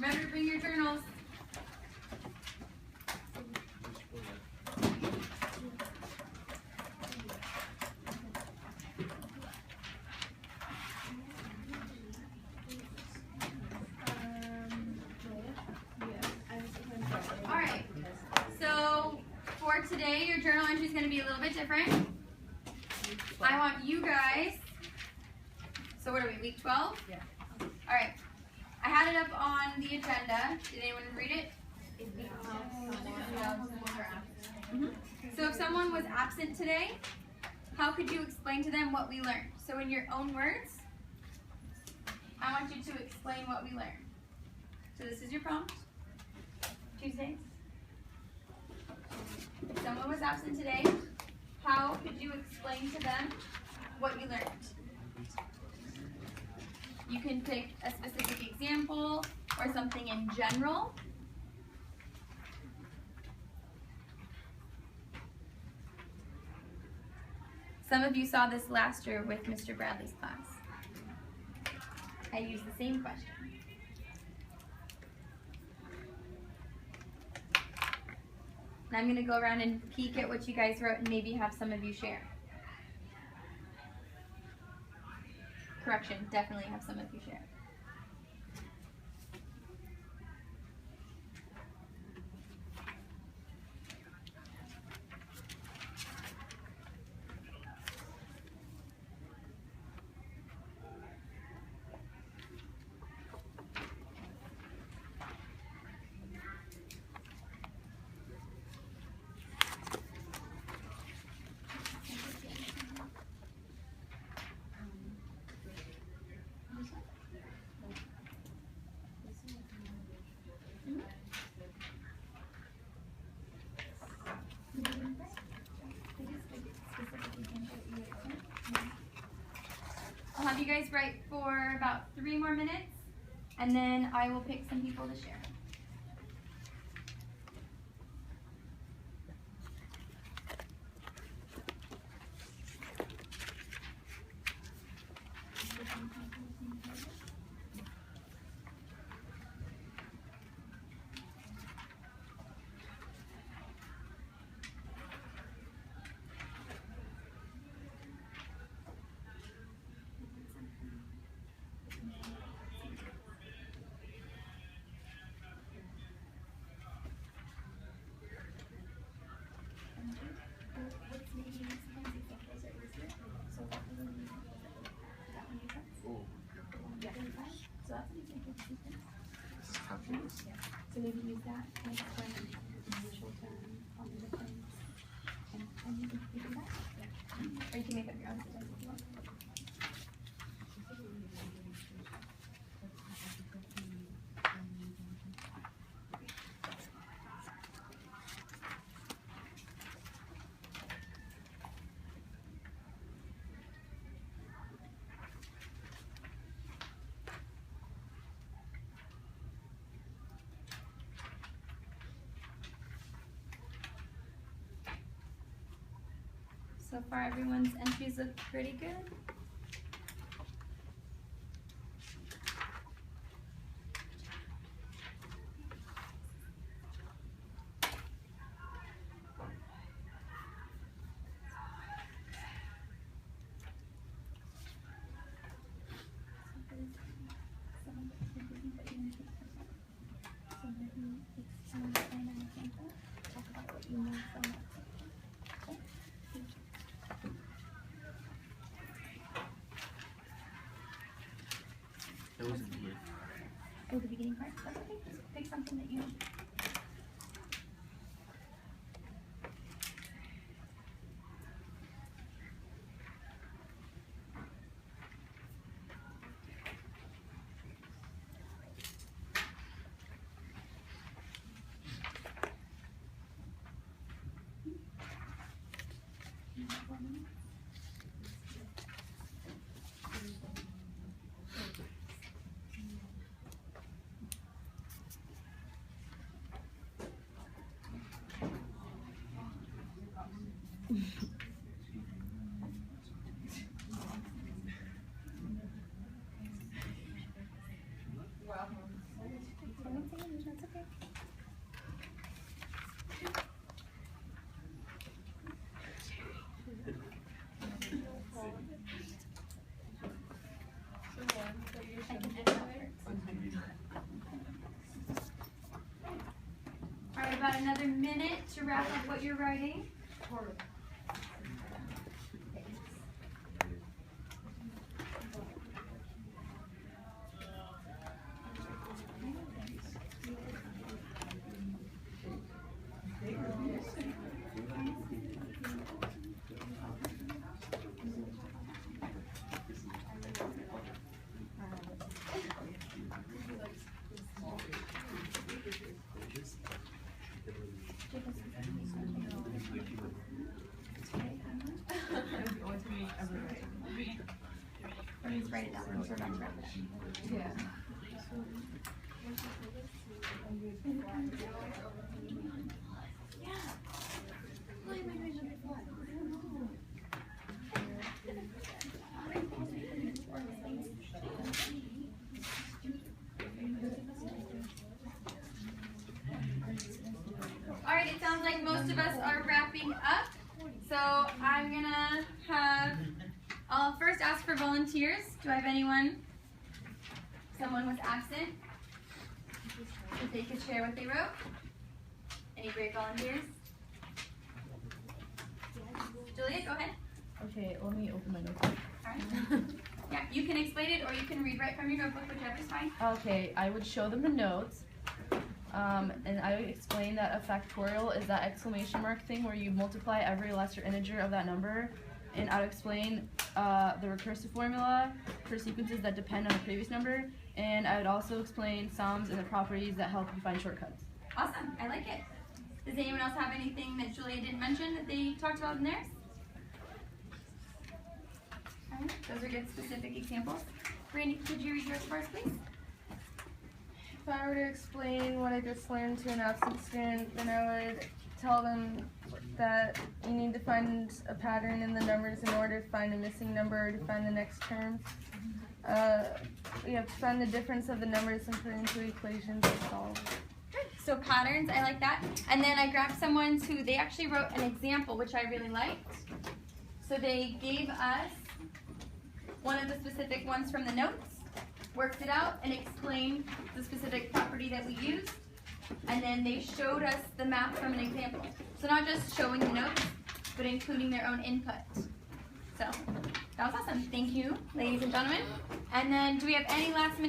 Remember to bring your journals. Alright, so for today your journal entry is going to be a little bit different. I want you guys, so what are we, week 12? Yeah. Alright, I had it up on the agenda. Did anyone read it? So if someone was absent today, how could you explain to them what we learned? So in your own words, I want you to explain what we learned. So this is your prompt. Tuesdays. If someone was absent today, how could you explain to them what you learned? You can pick a specific example or something in general. Some of you saw this last year with Mr. Bradley's class. I used the same question. And I'm going to go around and peek at what you guys wrote and maybe have some of you share. Correction, definitely have some of you share. I'll have you guys write for about 3 more minutes, and then I will pick some people to share. So maybe use that as a initial term on the difference, and you can do that. Yeah. Or you can make up your own sentence if you want. So far, everyone's entries look pretty good. Talk about what you know from that. That wasn't weird. Oh, the beginning part? That's okay. Just pick something that you know. about another minute to wrap up what you're writing. Please write it down. We're about to wrap it up. Yeah. All right, it sounds like most of us are wrapping up. So I'm gonna have, I'll first ask for volunteers. Do I have anyone? Someone was absent. If they could share what they wrote. Any great volunteers? Julia, go ahead. Okay, let me open my notebook. All right. Yeah, you can explain it or you can read right from your notebook, whichever's fine. Okay, I would show them the notes. And I would explain that a factorial is that exclamation mark thing where you multiply every lesser integer of that number. And I would explain the recursive formula for sequences that depend on a previous number. And I would also explain sums and the properties that help you find shortcuts. Awesome, I like it. Does anyone else have anything that Julia didn't mention that they talked about in theirs? All right, those are good specific examples. Brandy, could you read yours for us, please? If I were to explain what I just learned to an absent student, then I would tell them that you need to find a pattern in the numbers in order to find a missing number or to find the next term. You have to find the difference of the numbers and put it into equations and solve. Good. So patterns, I like that. And then I grabbed someone who, they actually wrote an example, which I really liked. So they gave us one of the specific ones from the notes, worked it out, and explained the specific property that we used. And then they showed us the math from an example. So not just showing the notes, but including their own input. So that was awesome. Thank you, ladies and gentlemen. And then do we have any last minute